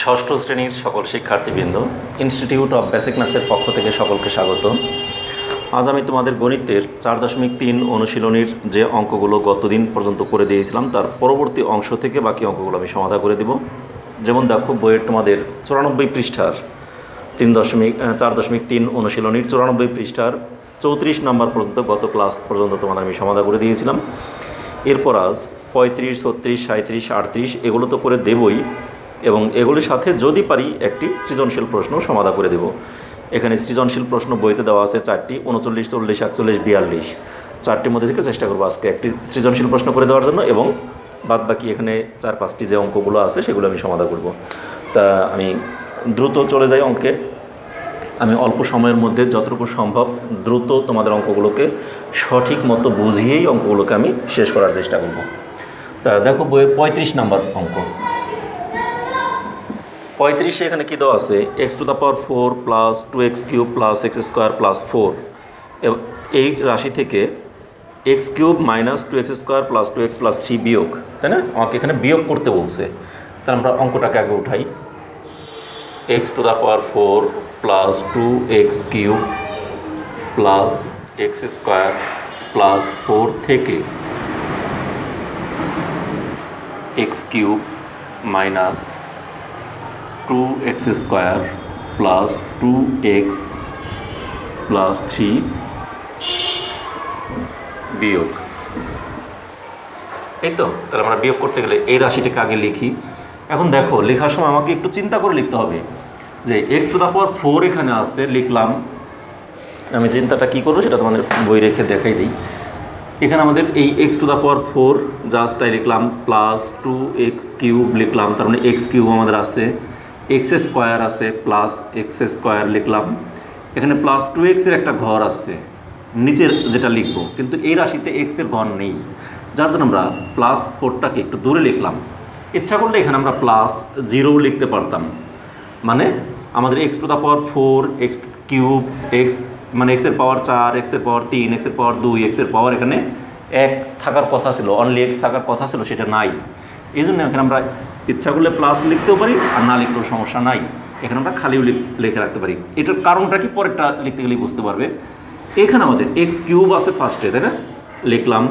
ষষ্ঠ শ্রেণীর সকল শিক্ষার্থীবৃন্দ, ইনস্টিটিউট অফ বেসিক ম্যাথসের পক্ষ থেকে সকলকে স্বাগত। আজ আমি তোমাদের গণিতের 4.3 অনুশীলনীর যে অঙ্কগুলো গতদিন পর্যন্ত করে দিয়েছিলাম তার পরবর্তী অংশ থেকে বাকি অঙ্কগুলো আমি সমাধান করে দেব। যেমন দেখো, বইয়ের তোমাদের 94 পৃষ্ঠার 4.3 অনুশীলনীর 94 পৃষ্ঠার 34 নম্বর পর্যন্ত গত ক্লাস পর্যন্ত তোমাদের আমি সমাধান করে দিয়েছিলাম। এরপর আজ 35, 36, 37, 38 এগুলো তো করে দেবই, এবং এগুলির সাথে যদি পারি একটি সৃজনশীল প্রশ্ন সমাধান করে দেব। এখানে সৃজনশীল প্রশ্ন বইতে দেওয়া আছে 4টি, 39, 40, 41, 42। 4টির মধ্যে থেকে চেষ্টা করবো আজকে একটি সৃজনশীল প্রশ্ন করে দেওয়ার জন্য, এবং বাদ বাকি এখানে 4-5টি যে অঙ্কগুলো আছে সেগুলো আমি সমাধান করব। তা আমি দ্রুত চলে যাই অঙ্কে। আমি অল্প সময়ের মধ্যে যতটুকু সম্ভব দ্রুত তোমাদের অঙ্কগুলোকে সঠিক মতো বুঝিয়েই অঙ্কগুলোকে আমি শেষ করার চেষ্টা করব। তা দেখো, বইয়ের 35 নম্বর অঙ্ক। 35 এখানে কী দেওয়া আছে? x⁴ plus 2x³ plus x² plus 4। এই রাশি থেকে x³ minus 2x² plus 2x plus 3 বিয়োগ, তাই না? আমাকে এখানে বিয়োগ করতে বলছে। তাহলে আমরা অঙ্কটাকে আগে উঠাই। x⁴ plus 2x³ plus x² plus 4 থেকে x³ minus 2x² plus 2x plus 3 বিয়োগ। এই তো, তাহলে আমরা বিয়োগ করতে গেলে এই রাশিটাকে আগে লিখি। এখন দেখো, লেখার সময় আমাকে একটু চিন্তা করে লিখতে হবে যে x⁴ এখানে আছে, লিখলাম। আমি চিন্তাটা কী করবো সেটা তোমাদের বই রেখে দেখাই দিই। এখানে আমাদের এই x⁴ জাস্ট তাই লিখলাম, প্লাস 2x³ লিখলাম, তার মানে x³ আমাদের আছে, x² আছে, প্লাস x² লিখলাম। এখানে প্লাস 2x এর একটা ঘর আছে নিচের যেটা লিখবো, কিন্তু এই রাশিতে x এর ঘর নেই, যার জন্য আমরা প্লাস 4টাকে একটু দূরে লিখলাম। ইচ্ছা করলে এখানে আমরা প্লাস 0 লিখতে পারতাম, মানে আমাদের x⁴ x³ x মানে x এর পাওয়ার 4, x এর পাওয়ার 3, x এর পাওয়ার 2, x এর পাওয়ার এখানে 1 থাকার কথা ছিল, অনলি x থাকার কথা ছিল, সেটা নাই। এই জন্য এখানে আমরা ইচ্ছা করলে প্লাস লিখতেও পারি, আর না লিখলেও সমস্যা নাই। এখানে আমরা খালিও লিখে রাখতে পারি। এটার কারণটা কি পরেরটা লিখতে গেলেই বুঝতে পারবে। এখানে আমাদের x³ আছে ফার্স্টে, তাই না? লিখলাম,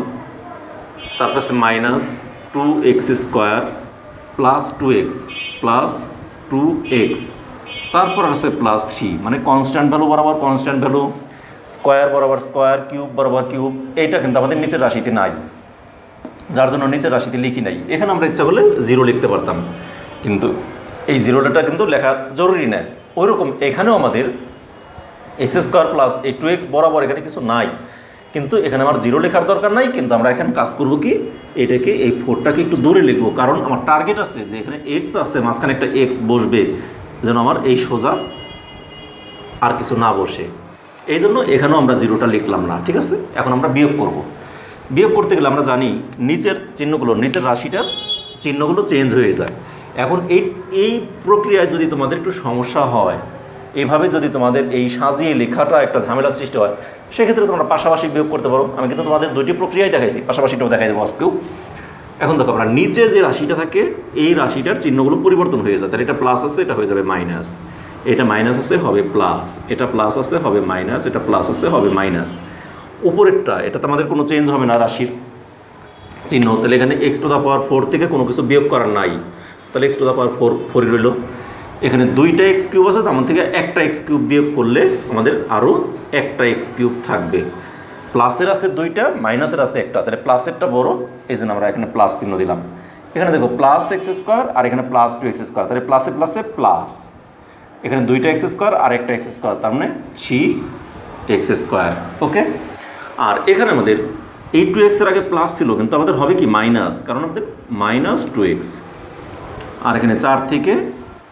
তারপর আছে minus 2x² plus 2x plus 2x, তারপর আছে প্লাস 3, মানে কনস্ট্যান্ট ভ্যালু বরাবর কনস্ট্যান্ট ভ্যালু, স্কোয়ার বরাবর স্কোয়ার, কিউব বরাবর কিউব। এইটা কিন্তু আমাদের নিচের রাশিতে নাই, যার জন্য নিচের রাশিতে লিখি নাই। এখানে আমরা ইচ্ছা করলে 0 লিখতে পারতাম, কিন্তু এই 0টা কিন্তু লেখা জরুরি না। ওইরকম এখানেও আমাদের x² প্লাস এই 2x বরাবর এখানে কিছু নাই, কিন্তু এখানে আমার 0 লেখার দরকার নাই। কিন্তু আমরা এখানে কাজ করবো কি, এটাকে এই 4টাকে একটু দূরে লিখবো, কারণ আমার টার্গেট আছে যে এখানে x আছে, মাঝখানে একটা x বসবে, যেন আমার এই সোজা আর কিছু না বসে। এই জন্য এখানেও আমরা 0টা লিখলাম না, ঠিক আছে? এখন আমরা বিয়োগ করব। বিয়োগ করতে গেলে আমরা জানি নিচের চিহ্নগুলো, নিচের রাশিটার চিহ্নগুলো চেঞ্জ হয়ে যায়। এখন এই প্রক্রিয়ায় যদি তোমাদের একটু সমস্যা হয়, এইভাবে যদি তোমাদের এই সাজিয়ে লেখাটা একটা ঝামেলা সৃষ্টি হয়, সেক্ষেত্রে তোমরা পাশাপাশি বিয়োগ করতে পারো। আমি কিন্তু তোমাদের 2টি প্রক্রিয়াই দেখাইছি, পাশাপাশিটাও দেখাই দেবো আজকেও। এখন দেখো, আমরা নিচে যে রাশিটা থাকে এই রাশিটার চিহ্নগুলো পরিবর্তন হয়ে যায়। তাহলে এটা প্লাস আছে, এটা হয়ে যাবে মাইনাস, এটা মাইনাস আছে হবে প্লাস, এটা প্লাস আছে হবে মাইনাস, এটা প্লাস আছে হবে মাইনাস। উপরেরটা এটা তো আমাদের কোনো চেঞ্জ হবে না রাশির চিহ্ন। তাহলে এখানে x⁴ থেকে কোনো কিছু বিয়োগ করার নাই, তাহলে x⁴ রইল। এখানে 2টা x³ আছে, তার থেকে একটা x³ বিয়োগ করলে আমাদের আরও একটা x³ থাকবে। প্লাসের আছে 2টা, মাইনাসের আছে একটা, তাহলে প্লাসেরটা বড়, এই জন্য আমরা এখানে প্লাস চিহ্ন দিলাম। এখানে দেখো প্লাস x² আর এখানে প্লাস 2x², তাহলে প্লাসে প্লাসে প্লাস। এখানে 2টা x² আর একটা x², তার মানে 3x²। ওকে, আর এখানে আমাদের এই 2x এর আগে প্লাস ছিল, কিন্তু আমাদের হবে কি মাইনাস, কারণ আমাদের মাইনাস 2x। আর এখানে 4 থেকে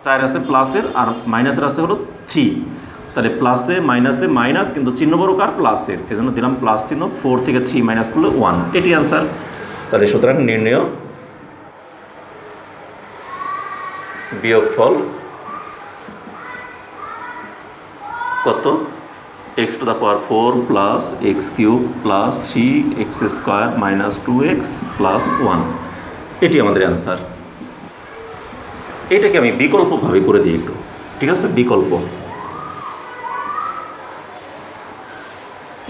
4 আছে প্লাসের, আর মাইনাসের আছে হলো 3, তাহলে প্লাসে মাইনাসে মাইনাস, কিন্তু চিহ্ন বড় কার? প্লাসের, এই জন্য দিলাম প্লাস চিহ্ন। 4 থেকে 3 মাইনাস করলে 1, এটি অ্যান্সার। তাহলে সুতরাং নির্ণয় বিয়োগফল কত? x⁴ plus x³ plus 3x² minus 2x plus 1, এটি আমাদের অ্যান্সার। এটাকে আমি বিকল্পভাবে করে দিই একটু, ঠিক আছে? বিকল্প,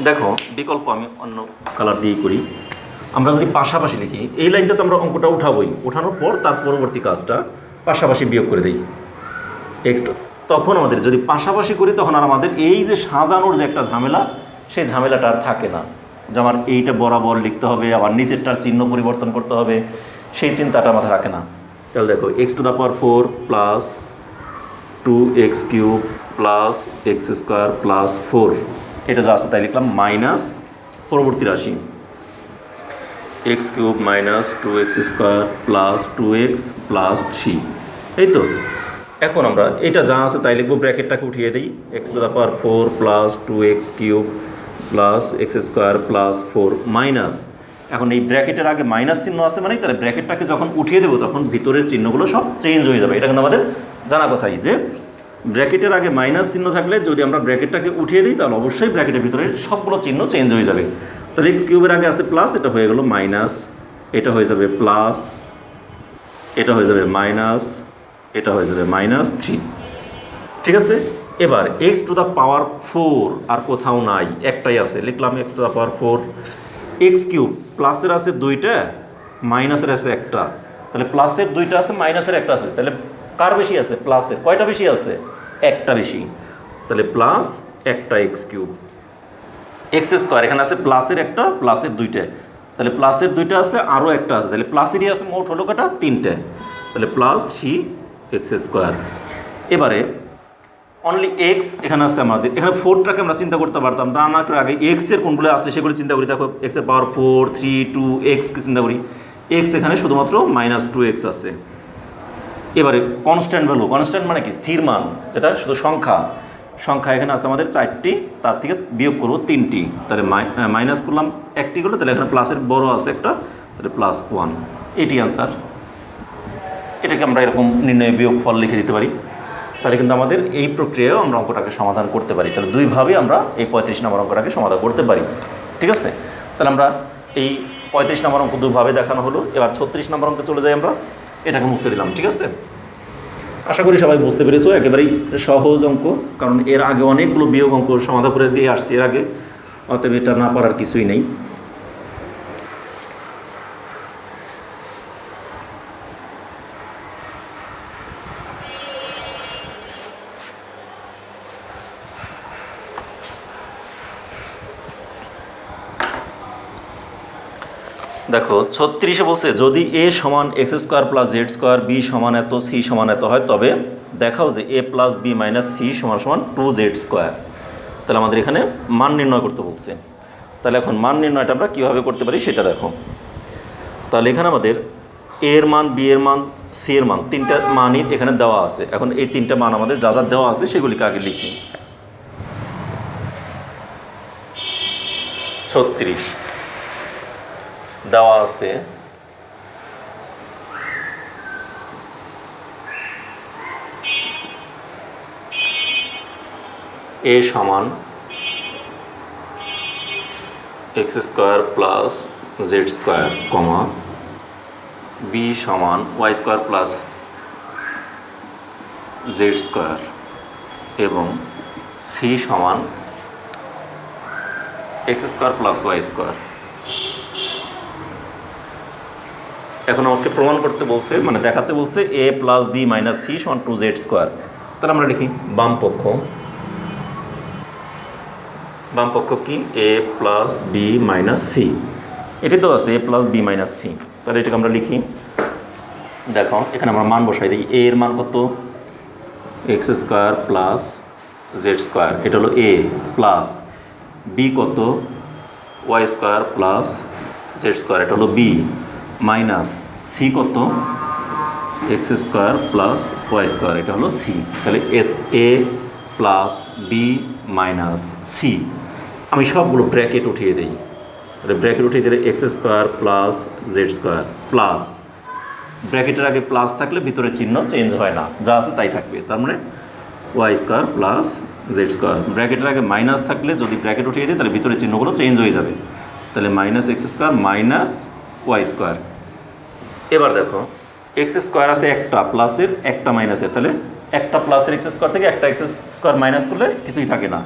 দেখো বিকল্প আমি অন্য কালার দিয়েই করি। আমরা যদি পাশাপাশি লিখি, এই লাইনটাতে আমরা অঙ্কটা উঠাবোই, উঠানোর পর তার পরবর্তী কাজটা পাশাপাশি বিয়োগ করে দিই এক্স। তখন আমাদের যদি পাশাপাশি করি তখন আর আমাদের এই যে সাজানোর যে একটা ঝামেলা, সেই ঝামেলাটা আর থাকে না, যে আমার এইটা বরাবর লিখতে হবে, আবার নিচেরটার চিহ্ন পরিবর্তন করতে হবে, সেই চিন্তাটা মাথায় রাখে না। তাহলে দেখো x⁴ plus 2x³ plus x² plus 4, এটা যা আছে তাই লিখলাম, মাইনাস পরবর্তী রাশি x³ minus 2x² plus 2x plus 3, এই তো। এখন আমরা এটা যা আছে তাই লিখবো, ব্র্যাকেটটাকে উঠিয়ে দিই, x⁴ plus 2x³ plus x² plus 4 minus, এখন এই ব্র্যাকেটের আগে মাইনাস চিহ্ন আছে মানে তাহলে ব্র্যাকেটটাকে যখন উঠিয়ে দেবো তখন ভিতরের চিহ্নগুলো সব চেঞ্জ হয়ে যাবে। এটা কিন্তু আমাদের জানা কথাই যে ব্র্যাকেটের আগে মাইনাস চিহ্ন থাকলে যদি আমরা ব্র্যাকেটটাকে উঠিয়ে দিই তাহলে অবশ্যই ব্র্যাকেটের ভিতরে সবগুলো চিহ্ন চেঞ্জ হয়ে যাবে। তাহলে x³ আগে আছে প্লাস, এটা হয়ে গেল মাইনাস, এটা হয়ে যাবে প্লাস, এটা হয়ে যাবে মাইনাস, এটা হয়ে যাবে -3, ঠিক আছে? এবার x⁴ আর কোথাও নাই, একটাই আছে, লিখলাম x⁴, x³ প্লাসের আছে 2টা, মাইনাসের আছে একটা, তাহলে প্লাসের 2টা আছে, মাইনাসের একটা আছে, তাহলে কার বেশি আছে? প্লাসের। কয়টা বেশি আছে? একটা বেশি, তাহলে প্লাস একটা x³। x² এখানে আছে প্লাসের একটা, প্লাসের 2টা, তাহলে প্লাসের 2টা আছে, আরও একটা আছে, তাহলে প্লাসেরই আছে মোট হলো কটা? 3টে, তাহলে প্লাস 3x²। এবারে অনলি এক্স এখানে আছে আমাদের, এখানে 4টাকে আমরা চিন্তা করতে পারতাম, তা না করে আগে এক্সের কোনগুলো আছে সেগুলো চিন্তা করি। দেখো x⁴ 4, 3, 2xকে চিন্তা করি, এক্স এখানে শুধুমাত্র -2x আছে। এবারে কনস্ট্যান্ট ভ্যালু, কনস্ট্যান্ট মানে কি? স্থির মান, যেটা শুধু সংখ্যা, সংখ্যা এখানে আছে আমাদের 4টি, তার থেকে বিয়োগ করবো 3টি, তাহলে মাইনাস করলাম 1টি করলো, তাহলে এখানে প্লাসের বড় আছে একটা, তাহলে +1, এটি অ্যান্সার। এটাকে আমরা এরকম নির্ণয় বিয়োগ ফল লিখে দিতে পারি, তাহলে কিন্তু আমাদের এই প্রক্রিয়ায়ও আমরা অঙ্কটাকে সমাধান করতে পারি। তাহলে দুইভাবে আমরা এই 35 নম্বর অঙ্কটাকে সমাধান করতে পারি, ঠিক আছে? তাহলে আমরা এই 35 নম্বর অঙ্ক দুভাবে দেখানো হলো। এবার 36 নম্বর অঙ্কে চলে যাই আমরা, এটাকে মুছে দিলাম, ঠিক আছে? আশা করি সবাই বুঝতে পেরেছো, একেবারেই সহজ অঙ্ক, কারণ এর আগে অনেকগুলো বিয়োগ অঙ্ক সমাধান করে দিয়ে আসছি এর আগে, অতএব এটা না পারার কিছুই নেই। দেখো 36-এ বলছে যদি a সমান x² প্লাস z², b সমান এত, c সমান এত হয়, তবে দেখাও যে a plus b minus c সমান 2z²। তাহলে আমাদের এখানে মান নির্ণয় করতে বলছে। তাহলে এখন মান নির্ণয়টা আমরা কীভাবে করতে পারি সেটা দেখো। তাহলে এখানে আমাদের a এর মান, b এর মান, c এর মান, 3টা মানই এখানে দেওয়া আছে। এখন এই 3টা মান আমাদের যা যা দেওয়া আছে সেগুলিকে আগে লিখি। 36 দেওয়া আছে a সমান x² প্লাস z², b সমান y² প্লাস z² এবং c সমান x² প্লাস y²। এখন আমাকে প্রমাণ করতে বলছে, মানে দেখাতে বলছে a plus b minus c সমান 2z²। তাহলে আমরা লিখি বাম পক্ষ কি? a plus b minus c, এটি তো আছে a plus b minus c। তাহলে এটাকে আমরা লিখি, দেখো এখানে আমরা মান বসাই দিই। a এর মান কত? x² প্লাস z², এটা হলো a, প্লাস b কত? y² প্লাস z², এটা হলো b, মাইনাস c কত? x² প্লাস y², এটা হলো c। তাহলে a plus b minus c, আমি সবগুলো ব্র্যাকেট উঠিয়ে দিই। তাহলে ব্র্যাকেট উঠিয়ে দিলে x² প্লাস z² প্লাস, ব্র্যাকেটের আগে প্লাস থাকলে ভিতরে চিহ্ন চেঞ্জ হয় না, যা আছে তাই থাকবে, তার মানে y² প্লাস z²। ব্র্যাকেটের আগে মাইনাস থাকলে যদি ব্র্যাকেট উঠিয়ে দিই তাহলে ভিতরে চিহ্নগুলো চেঞ্জ হয়ে যাবে, তাহলে -x² মাইনাস y²। এবার দেখো এক্স স্কোয়ার আছে একটা প্লাসের একটা মাইনাসের, তাহলে একটা প্লাসের এক্স স্কোয়ার থেকে একটা এক্স স্কোয়ার মাইনাস করলে কিছুই থাকে না।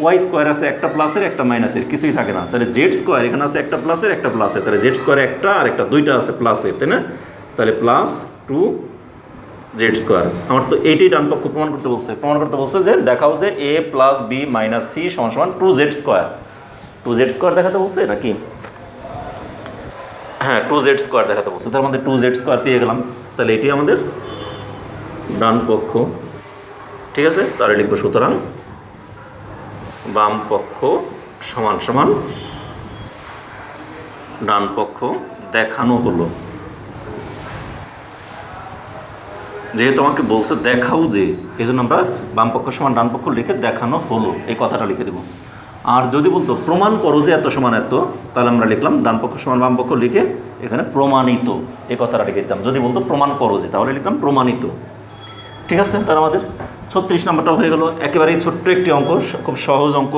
ওয়াই স্কোয়ার আছে একটা প্লাসের একটা মাইনাসের, কিছুই থাকে না। তাহলে জেড স্কোয়ার এখানে আছে একটা প্লাসের একটা প্লাসের, তাহলে জেড স্কোয়ার একটা আর একটা দুইটা আছে প্লাসের, তাই না? তাহলে প্লাস টু জেড স্কোয়ার। আমার তো এইটাই ডান পক্ষ প্রমাণ করতে বলছে যে দেখাও যে a plus b minus c সমান সমান two z square. Two z square দেখাতে বলছে নাকি? হ্যাঁ, টু জেড স্কোয়ার দেখাতে বলছে, তার মধ্যে টু জেড স্কোয়ার পেয়ে গেলাম। তাহলে এটি আমাদের ডান পক্ষ। ঠিক আছে, তাহলে লিখবো সুতরাং বাম পক্ষ সমান সমান ডান পক্ষ দেখানো হলো। যেহেতু আমাকে বলছে দেখাও যে, এই জন্য আমরা বাম পক্ষ সমান ডান পক্ষ লিখে দেখানো হলো এই কথাটা লিখে দেব। আর যদি বলতো প্রমাণ করো যে এত সমান এত, তাহলে আমরা লিখলাম ডান পক্ষ সমান বাম পক্ষ লিখে এখানে প্রমাণিত এই কথাটা লিখে দিতাম। যদি বলতো প্রমাণ করো যে, তাহলে লিখতাম প্রমাণিত। ঠিক আছে, তার আমাদের 36 নম্বরটা হয়ে গেল। একেবারেই ছোট্ট একটি অঙ্ক, খুব সহজ অঙ্ক।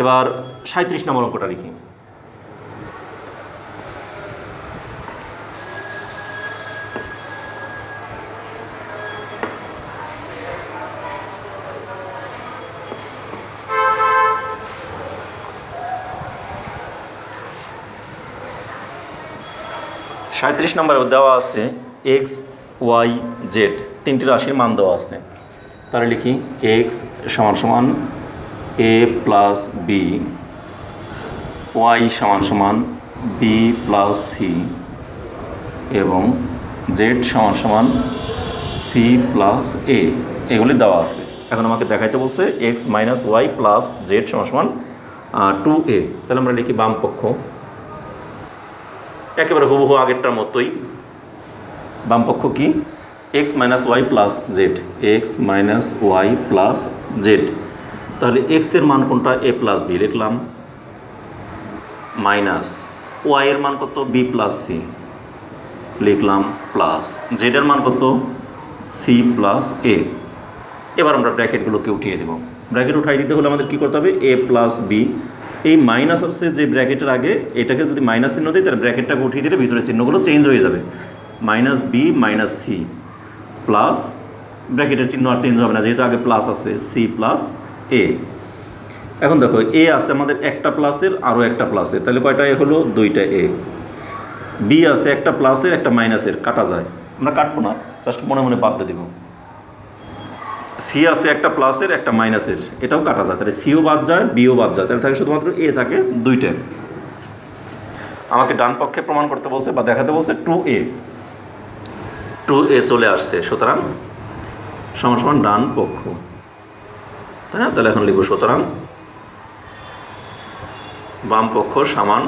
এবার 37 নম্বর অঙ্কটা লিখি। সাঁত্রিশ নম্বরে দেওয়া আছে এক্স ওয়াই জেড তিনটি রাশির মান দেওয়া আছে। তাহলে লিখি এক্স সমান সমান এ প্লাস বি, ওয়াই সমান সমান বি প্লাস সি এবং জেড সমান সমান সি প্লাস এ, এগুলি দেওয়া আছে। এখন আমাকে দেখাইতে বলছে x minus Y plus z সমান সমান 2a। তাহলে আমরা লিখি বাম পক্ষ একেবারে হুবহু আগেরটার মতোই। বাম পক্ষ কি? X minus Y plus z, x minus Y plus z. তাহলে এক্সের মান কোনটা? এ প্লাস বি লিখলাম, মাইনাস ওয়াইয়ের মান কত? বি প্লাস সি লিখলাম, প্লাস জেডের মান কত? C plus a. এবার আমরা ব্র্যাকেটগুলোকে উঠিয়ে দেব। ব্র্যাকেট উঠাই দিতে হলে আমাদের কী করতে হবে? এ প্লাস বি, এই মাইনাস আছে যে ব্র্যাকেটের আগে, এটাকে যদি মাইনাস চিহ্ন দিই তাহলে ব্র্যাকেটটাকে উঠিয়ে দিলে ভিতরে চিহ্নগুলো চেঞ্জ হয়ে যাবে। Minus B minus C plus ব্র্যাকেটের চিহ্ন আর চেঞ্জ হবে না যেহেতু আগে প্লাস আছে, সি প্লাস এ। এখন দেখো এ আছে আমাদের একটা প্লাসের আরও একটা প্লাসের, তাহলে কয়টা এ হলো? দুইটা এ। বি আছে একটা প্লাসের একটা মাইনাসের, কাটা যায়, আমরা কাটবো না, জাস্ট মনে মনে বাদ দিয়ে দিব। সি আছে একটা প্লাসের একটা মাইনাসের, এটাও কাটা যায়, তাহলে সিও বাদ যায় বিও বাদ যায়, তাহলে থাকে শুধুমাত্র এ থাকে দুইটা। আমাকে ডান পক্ষে প্রমাণ করতে বলছে বা দেখাতে বলছে 2a, 2a চলে আসছে, সুতরাং সমান সমান ডান পক্ষ, তাই না? তাহলে এখন লিখব সুতরাং বাম পক্ষ সমান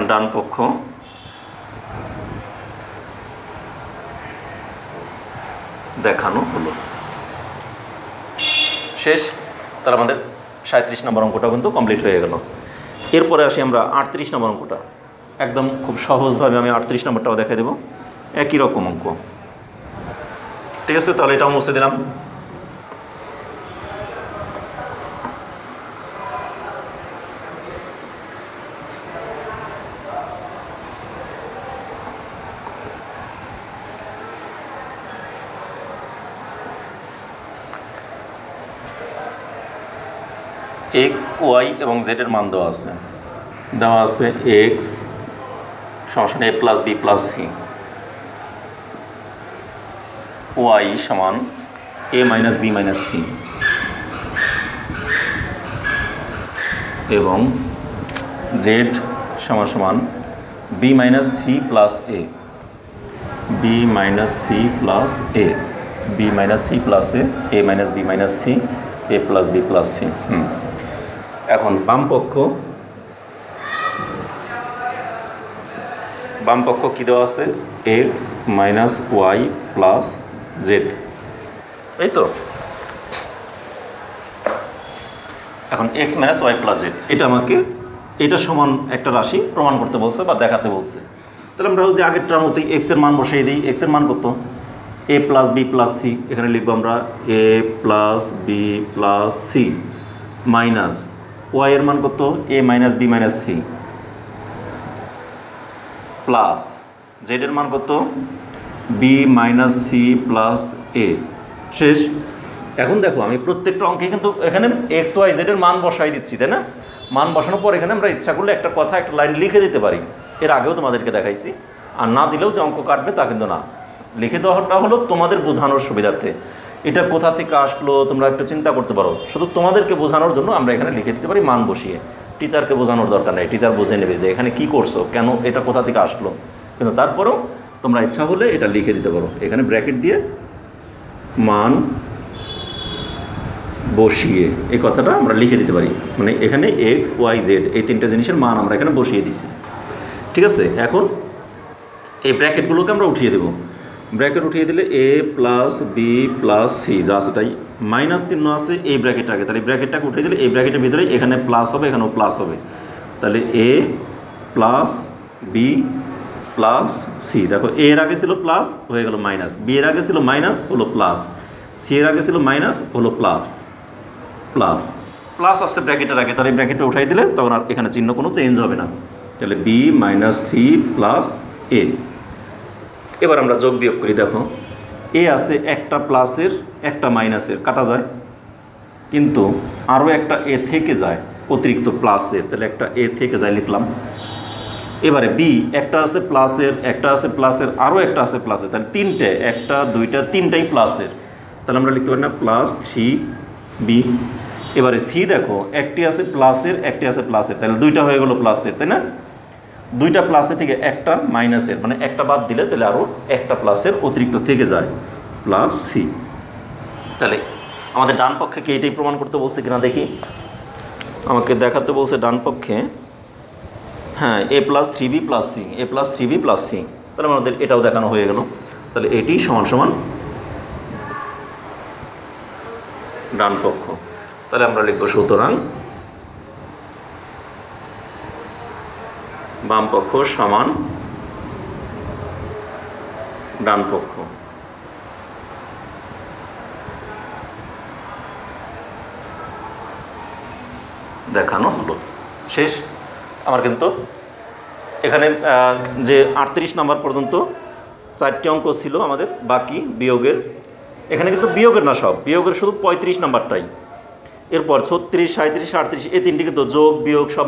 ডান পক্ষ দেখানো হলো। শেষ। তার আমাদের 37 নম্বর অঙ্কটা কিন্তু কমপ্লিট হয়ে গেল। এরপরে আসি আমরা 38 নম্বর অঙ্কটা। একদম খুব সহজভাবে আমি 38 নম্বরটাও দেখাই দেবো, একই রকম অঙ্ক। ঠিক আছে, তাহলে এটাও মুছে দিলাম। এক্স ওয়াই এবং জেডের মান দেওয়া আছে এক্স সমান A plus B plus C, Y সমান A minus B minus C এবং জেড সমান সমান B minus C plus A, B minus C plus A, B minus C plus A minus B minus C, A plus B plus C. এখন বাম পক্ষ কী দেওয়া আছে? X minus Y plus Z, এই তো। এখন X minus Y plus Z, এটা আমাকে এটা সমান একটা রাশি প্রমাণ করতে বলছে বা দেখাতে বলছে। তাহলে আমরা যে আগেরটার মতোই এক্সের মান বসিয়ে দিই। এক্সের মান কত? A plus B plus C, এখানে লিখবো আমরা A plus B plus C, minus Y এর মান কত? A minus B minus C, plus জেডের মান কত B minus C plus A. শেষ। এখন দেখো আমি প্রত্যেকটা অঙ্কে কিন্তু এখানে এক্স ওয়াই জেডের মান বসাই দিচ্ছি, তাই না? মান বসানোর পর এখানে আমরা ইচ্ছা করলে একটা কথা একটা লাইন লিখে দিতে পারি। এর আগেও তোমাদেরকে দেখাইছি। আর না দিলেও যে অঙ্ক কাটবে তা কিন্তু না, লিখে দেওয়াটা হলো তোমাদের বোঝানোর সুবিধার্থে। এটা কোথা থেকে আসলো তোমরা একটু চিন্তা করতে পারো। শুধু তোমাদেরকে বোঝানোর জন্য আমরা এখানে লিখে দিতে পারি মান বসিয়ে। টিচারকে বোঝানোর দরকার নেই, টিচার বুঝে নেবে যে এখানে কি করছো, কেন এটা কোথা থেকে আসলো। কিন্তু তারপরেও তোমরা ইচ্ছা হলে এটা লিখে দিতে পারো, এখানে ব্র্যাকেট দিয়ে মান বসিয়ে এই কথাটা আমরা লিখে দিতে পারি। মানে এখানে এক্স ওয়াই জেড এই তিনটে জিনিসের মান আমরা এখানে বসিয়ে দিছি। ঠিক আছে, এখন এই ব্র্যাকেটগুলোকে আমরা উঠিয়ে দেব। ব্র্যাকেট উঠিয়ে দিলে এ প্লাস বি প্লাস সি যা আছে তাই, মাইনাস চিহ্ন আছে এই ব্র্যাকেটটা আগে, তাহলে এই ব্র্যাকেটটাকে উঠিয়ে দিলে এই ব্র্যাকেটের ভিতরে এখানে প্লাস হবে, এখানেও প্লাস হবে। তাহলে এ প্লাস বি প্লাস সি। দেখো এ এর আগে ছিল প্লাস, হয়ে গেল মাইনাস, বি এর আগে ছিল মাইনাস, হলো প্লাস, সি এর আগে ছিল মাইনাস, হলো প্লাস। প্লাস প্লাস আসছে ব্র্যাকেটের আগে, তাহলে এই ব্র্যাকেটটা উঠাই দিলে তখন আর এখানে চিহ্ন কোনো চেঞ্জ হবে না। তাহলে B minus C plus a. এবার আমরা যোগ বিয়োগ করি। দেখো এ আছে একটা প্লাসের একটা মাইনাসের, কাটা যায়, কিন্তু আরও একটা এ থেকে যায় অতিরিক্ত প্লাসের, তাহলে একটা এ থেকে যায় লিখলাম। এবারে বি একটা আছে প্লাসের, একটা আছে প্লাসের, আরও একটা আছে প্লাসের, তাহলে তিনটে, একটা দুইটা তিনটাই প্লাসের, তাহলে আমরা লিখতে পারি না প্লাস থ্রি বি। এবারে সি দেখো একটি আছে প্লাসের একটি আছে প্লাসের, তাহলে দুইটা হয়ে গেলো প্লাসের, তাই না? দুইটা প্লাসের থেকে একটা মাইনাসের, মানে একটা বাদ দিলে তাহলে আরও একটা প্লাসের অতিরিক্ত থেকে যায়, প্লাস সি। তাহলে আমাদের ডান পক্ষে কি এটাই প্রমাণ করতে বলছে কিনা দেখি। আমাকে দেখাতে বলছে ডান পক্ষে, হ্যাঁ A plus three B plus C, A plus three B plus C, তাহলে আমাদের এটাও দেখানো হয়ে গেল। তাহলে এটি সমান সমান ডান পক্ষ। তাহলে আমরা লিখব সুতরাং বাম পক্ষ সমান ডান পক্ষ। দেখানো হলো। শেষ। আমার কিন্তু এখানে যে 38 নাম্বার পর্যন্ত 4টি অঙ্ক ছিল আমাদের, বাকি বিয়োগের, এখানে কিন্তু বিয়োগের না সব, বিয়োগের শুধু 35 নাম্বারটাই। এরপর 36, 37, 38 এই তিনটি কিন্তু যোগ বিয়োগ সব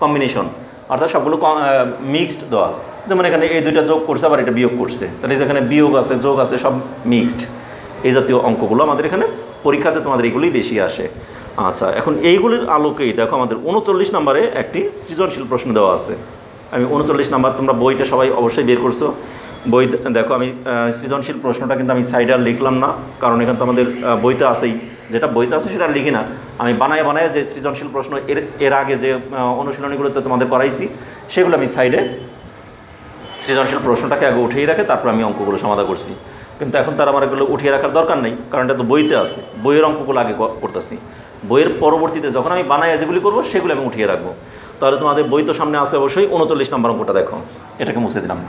কম্বিনেশন, অর্থাৎ সবগুলো মিক্সড দেওয়া। যেমন এখানে এই দুইটা যোগ করছে আবার এটা বিয়োগ করছে, তাহলে যেখানে বিয়োগ আছে যোগ আছে সব মিক্সড। এই জাতীয় অঙ্কগুলো আমাদের এখানে পরীক্ষাতে তোমাদের এগুলোই বেশি আসে। আচ্ছা, এখন এইগুলির আলোকেই দেখো আমাদের 39 নম্বরে একটি সৃজনশীল প্রশ্ন দেওয়া আছে। আমি 39 নাম্বার, তোমরা বইটা সবাই অবশ্যই বের করছো, বই দেখো। আমি সৃজনশীল প্রশ্নটা কিন্তু আমি সাইডে আর লিখলাম না, কারণ এখানে তো আমাদের বইতে আছেই, যেটা বইতে আছে সেটা লিখি না, আমি বানায় বানায় যে সৃজনশীল প্রশ্ন এর আগে যে অনুশীলনীগুলোতে তোমাদের করাইছি সেগুলো আমি সাইডে সৃজনশীল প্রশ্নটাকে আগে উঠিয়ে রাখে তারপর আমি অঙ্কগুলো সমাধান করছি। কিন্তু এখন তার আমার এগুলো উঠিয়ে রাখার দরকার নেই, কারণ এটা তো বইতে আছে, বইয়ের অঙ্কগুলো আগে করতেছি। বইয়ের পরবর্তীতে যখন আমি বানাই যেগুলি করবো সেগুলো আমি উঠিয়ে রাখবো। তাহলে তোমাদের বই তো সামনে আছে অবশ্যই। 39 নম্বর অঙ্কটা দেখো, এটাকে মুছে দিলাম।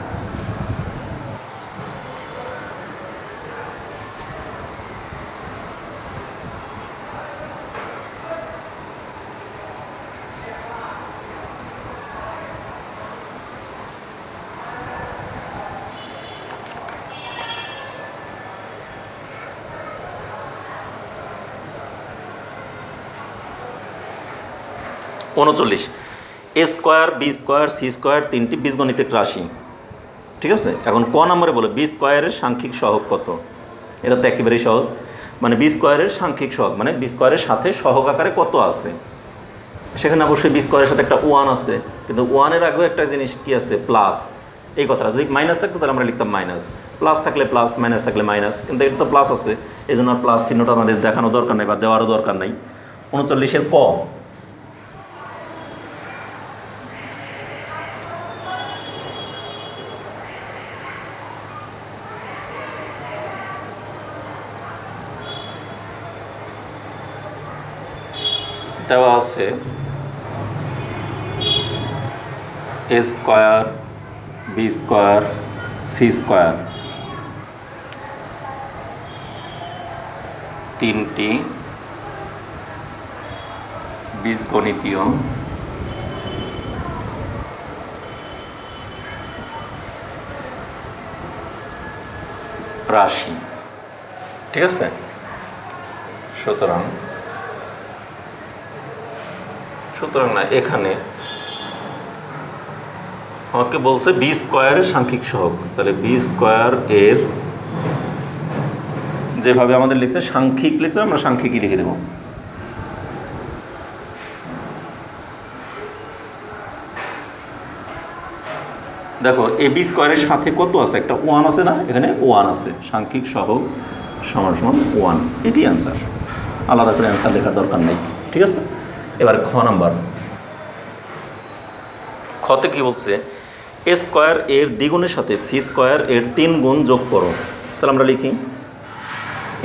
A square B square C square তিনটি বীজগণিতিক রাশি। ঠিক আছে, এখন ক নম্বরে বলে বি স্কোয়ারের সাংখ্যিক সহগ কত। এটা তো একেবারেই সহজ, মানে বি স্কোয়ারের সাংখ্যিক সহগ মানে বি স্কোয়ারের সাথে সহগ আকারে কত আছে। সেখানে অবশ্যই বি স্কোয়ারের সাথে একটা ওয়ান আছে, কিন্তু ওয়ানের আগেও একটা জিনিস কি আছে, প্লাস। এই কথাটা যদি মাইনাস থাকতো তাহলে আমরা লিখতাম মাইনাস, প্লাস থাকলে প্লাস, মাইনাস থাকলে মাইনাস, কিন্তু এটা তো প্লাস আছে, এই জন্য আর প্লাস চিহ্নটা আমাদের দেখানো দরকার নেই বা দেওয়ারও দরকার নাই। 39-এর ক, দেওয়া আছে A square B square C square তিনটি বীজগণিতীয় রাশি, ঠিক আছে। সুতরাং না, এখানে আমাকে বলছে বি স্কোয়ারের সাংখ্যিক সহগ, তাহলে বি স্কোয়ার এর যেভাবে আমাদের লিখছে সাংখ্যিক লিখছে, আমরা সাংখ্যিকই লিখে দেব। দেখো এ বি স্কোয়ারের সাথে কত আছে, একটা ওয়ান আছে না, এখানে ওয়ান আছে, সাংখ্যিক সহগ সমান সমান ওয়ান, এটি অ্যান্সার, আলাদা করে অ্যান্সার লেখার দরকার নেই, ঠিক আছে। এবার খ নাম্বার, খতে কি বলছে, এ স্কোয়ার এর দ্বিগুণের সাথে সি স্কোয়ার এর 3 গুণ যোগ করো। তাহলে আমরা লিখি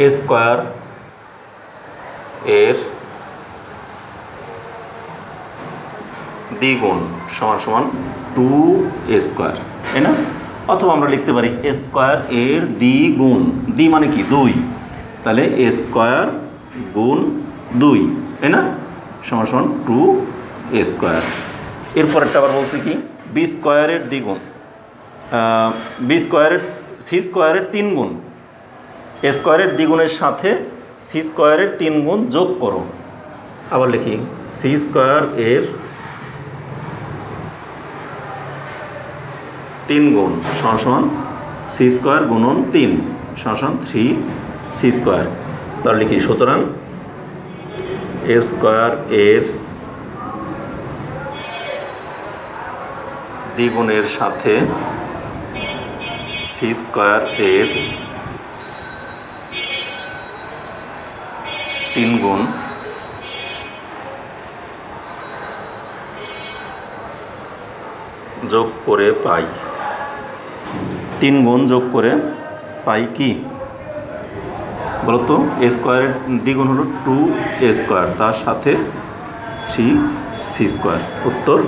এ স্কোয়ার এর দ্বিগুণ সমান সমান 2a স্কোয়ার, তাই না। অথবা আমরা লিখতে পারি এ স্কোয়ার এর দ্বিগুণ, দ্বি মানে কি 2, তাহলে এ স্কোয়ার গুণ 2, তাই না, সমান সমান 2a স্কোয়ার। এরপরেরটা আবার বলছি কি, বি স্কোয়ারের দ্বিগুণ, বি স্কোয়ারের সি স্কোয়ারের 3 গুণ, এ স্কোয়ারের দ্বিগুণের সাথে সি স্কোয়ারের 3 গুণ যোগ করো। আবার লিখি সি স্কোয়ার এর 3 গুণ সমান সমান সি স্কোয়ার গুণন 3 সমান সমান 3c স্কোয়ার। তাহলে লিখি সুতরাং এ স্কোয়ার এর দ্বিগুণের সাথে সি স্কোয়ার এর 3 গুণ যোগ করে পাই, 3 গুণ যোগ করে পাই কি বলতো, এ স্কোয়ারের দ্বিগুণ হলো 2a স্কোয়ার, তার সাথে 3c স্কোয়ার। উত্তর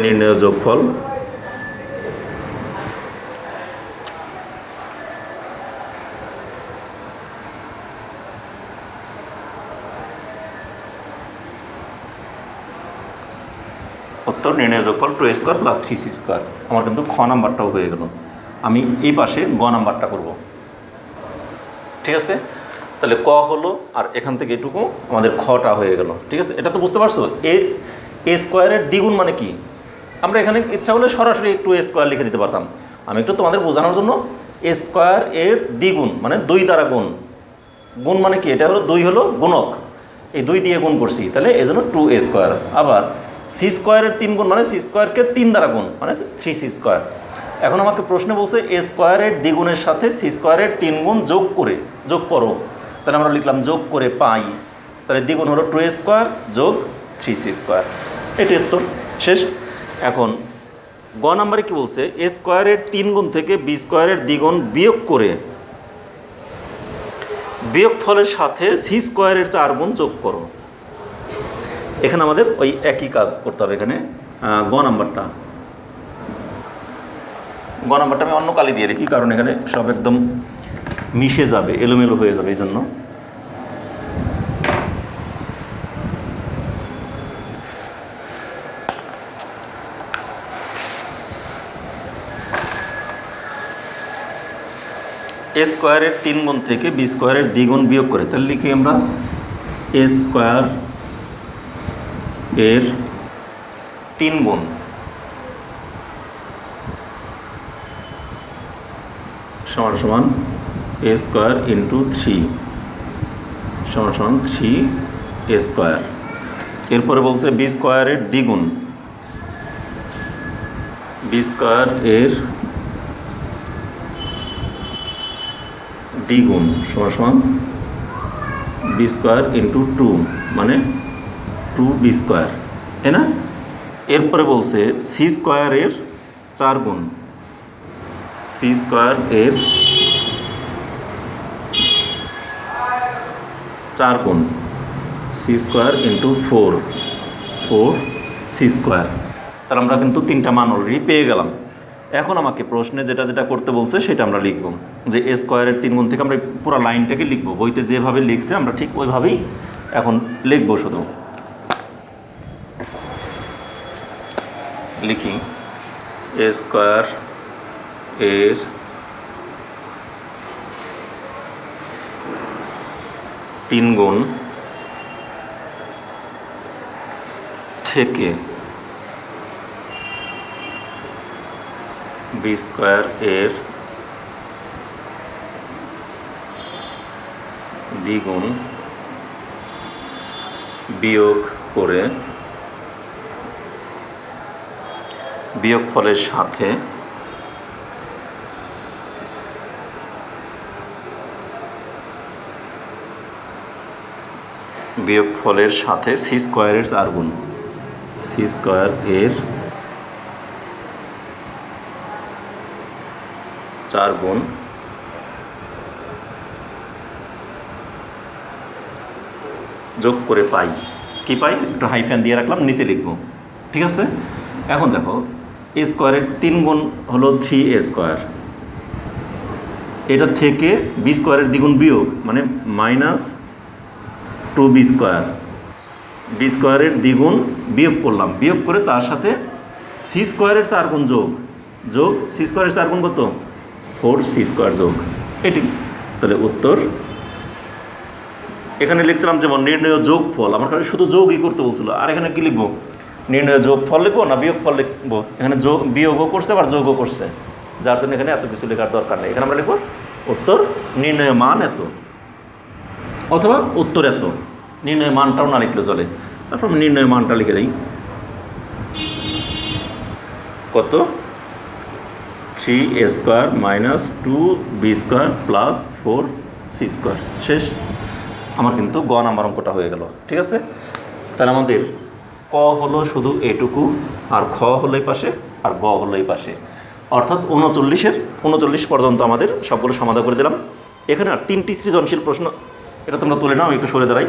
নির্ণয় যোগফল নির্ণয় যোগফল 2a square plus 3c square. আমার কিন্তু খ নাম্বারটাও হয়ে গেল, আমি এই পাশে গ নাম্বারটা করব, ঠিক আছে। তাহলে ক হলো, আর এখান থেকে এটুকু আমাদের খটা হয়ে গেল, ঠিক আছে। এটা তো বুঝতে পারছো, এ স্কোয়ারের দ্বিগুণ মানে কি, আমরা এখানে ইচ্ছা হলে সরাসরি একটু এ স্কোয়ার লিখে দিতে পারতাম, আমি একটু তোমাদের বোঝানোর জন্য এ স্কোয়ার এর দ্বিগুণ মানে 2 দ্বারা গুণ, গুণ মানে কি, এটা হলো 2 হলো গুণক, এই 2 দিয়ে গুণ করছি, তাহলে এই জন্য 2a স্কোয়ার। আবার সি স্কোয়ারের 3 গুণ মানে সি স্কোয়ারকে 3 দ্বারা গুণ মানে 3c স্কোয়ার। এখন আমাকে প্রশ্নে বলছে এ স্কোয়ারের দ্বিগুণের সাথে সি স্কোয়ারের 3 গুণ যোগ করো, তাহলে আমরা লিখলাম যোগ করে পাই, তাহলে দ্বিগুণ হলো 2a স্কোয়ার যোগ 3c স্কোয়ার, এটি উত্তর শেষ। এখন গ নাম্বারে কি বলছে, এ স্কোয়ারের 3 গুণ থেকে বি স্কোয়ারের দ্বিগুণ বিয়োগ করে বিয়োগফলের সাথে সি স্কোয়ারের 4 গুণ যোগ করো। এখানে আমাদের ওই একই কাজ করতে হবে, এখানে গ নাম্বারটা আমি অন্য কালি দিয়ে রেখি, কারণ এখানে সব একদম মিশে যাবে, এলোমেলো হয়ে যাবে, এই জন্য। এ স্কোয়ারের 3 গুণ থেকে বি স্কোয়ারের দ্বিগুণ বিয়োগ করে, তাহলে লিখি আমরা এ স্কোয়ার এর 3 গুণ সমান সমান এ স্কোয়ার ইন্টু 3 সমান সমান 3a স্কোয়ার। এরপরে বলছে বি স্কোয়ারের দ্বিগুণ, বি স্কোয়ার এর দ্বিগুণ সমান সমান বি স্কোয়ার ইন্টু 2 মানে 2b স্কোয়ার, তাই না। এরপরে বলছে সি স্কোয়ারের 4 গুণ, সি স্কোয়ার এর 4 গুণ C square into 4c square. তাহলে আমরা কিন্তু 3টা মান অলরেডি পেয়ে গেলাম। এখন আমাকে প্রশ্নে যেটা করতে বলছে সেটা আমরা লিখব, যে এ স্কোয়ারের 3 গুণ থেকে আমরা পুরো লাইনটাকে লিখব, বইতে যেভাবে লিখছে আমরা ঠিক ওইভাবেই এখন লিখব। শুধু লিখি এ স্কোয়ার এর 3 গুণ থেকে বি স্কোয়ার এর দ্বিগুণ বিয়োগ করে বিয়োগফলের সাথে সি স্কোয়ারের 4 গুণ, সি স্কোয়ার এর 4 গুণ যোগ করে পাই। কি পাই? একটু হাইফেন দিয়ে রাখলাম, নিচে লিখব। ঠিক আছে, এখন দেখো এ স্কোয়ারের 3 গুণ হলো 3a স্কোয়ার, এটা থেকে বি স্কোয়ারের দ্বিগুণ বিয়োগ মানে -2b স্কোয়ার, বি স্কোয়ারের দ্বিগুণ বিয়োগ করলাম, বিয়োগ করে তার সাথে সি স্কোয়ারের 4 গুণ যোগ, সি স্কোয়ারের 4 গুণ কত? 4c স্কোয়ার যোগ এটি। তাহলে উত্তর এখানে লিখছিলাম যেমন নির্ণয় যোগফল, আমার কাছে শুধু যোগই করতে বলছিল, আর এখানে কি লিখবো? নির্ণয় যোগফল লিখবো না বিয়োগ ফল লিখবো? এখানে বিয়োগও করছে আবার যোগও করছে, যার জন্য এখানে এত কিছু লেখার দরকার নেই। এখানে আমরা লিখবো উত্তর নির্ণয় মান এত, অথবা উত্তর এত, নির্ণয় মানটাও না লিখলে চলে। তারপর আমি নির্ণয় মানটা লিখে দিই, কত? 3a square minus 2b square plus 4c square. শেষ। আমার কিন্তু গ নাম্বার অঙ্কটা হয়ে গেল। ঠিক আছে, তাহলে আমাদের ক হলো শুধু এটুকু, আর খ হলো এই পাশে, আর গ হলো এই পাশে, অর্থাৎ 39 পর্যন্ত আমাদের সবগুলো সমাধান করে দিলাম। এখানে আর 3টি সৃজনশীল প্রশ্ন, এটা তোমরা তুলে নাও, একটু সরে দাঁড়াই।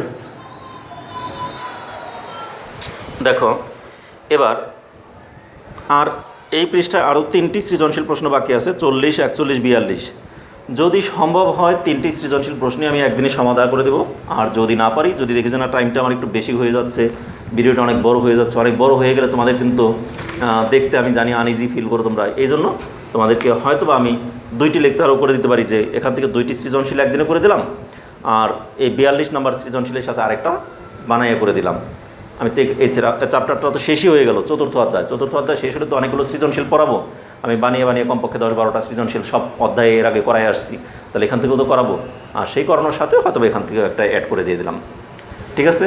দেখো এবার আর এই পৃষ্ঠায় আরও 3টি সৃজনশীল প্রশ্ন বাকি আছে, 40, 41, 42। যদি সম্ভব হয় 3টি সৃজনশীল প্রশ্নই আমি একদিনে সমাধান করে দেবো, আর যদি না পারি, যদি দেখি যে না টাইমটা আমার একটু বেশি হয়ে যাচ্ছে, ভিডিওটা অনেক বড় হয়ে যাচ্ছে, অনেক বড় হয়ে গেলে তোমাদের কিন্তু দেখতে আমি জানি আনইজি ফিল করো তোমরা, এই জন্য তোমাদেরকে হয়তো বা আমি 2টি লেকচারও করে দিতে পারি, যে এখান থেকে 2টি সৃজনশীল একদিনে করে দিলাম, আর এই 42 নম্বর সৃজনশীলের সাথে আরেকটা বানাইয়া করে দিলাম। আমি তো এই চ্যাপ্টারটা তো শেষই হয়ে গেল, চতুর্থ অধ্যায় শেষ হলে তো অনেকগুলো সৃজনশীল পড়াবো, আমি বানিয়ে কমপক্ষে 10-12টা সৃজনশীল সব অধ্যায়ে এর আগে করাই আসছি, তাহলে এখান থেকেও তো করাবো, আর সেই করানোর সাথে হয়তো এখান থেকে একটা অ্যাড করে দিয়ে দিলাম। ঠিক আছে,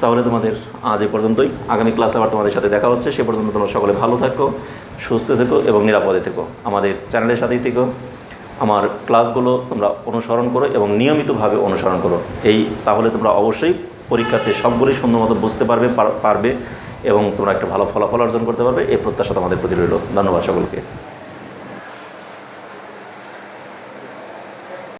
তাহলে তোমাদের আজ এই পর্যন্তই। আগামী ক্লাসে আবার তোমাদের সাথে দেখা হচ্ছে, সে পর্যন্ত তোমরা সকলে ভালো থাকো, সুস্থ থেকো এবং নিরাপদে থেকো। আমাদের চ্যানেলের সাথেই থেকো, আমার ক্লাসগুলো তোমরা অনুসরণ করো এবং নিয়মিতভাবে অনুসরণ করো, তাহলে তোমরা অবশ্যই পরীক্ষাতে সবগুলোই সুন্দর মতো বুঝতে পারবে এবং তোমরা একটা ভালো ফলাফল অর্জন করতে পারবে, এই প্রত্যাশা তোমাদের প্রতি রইল। ধন্যবাদ সকলকে।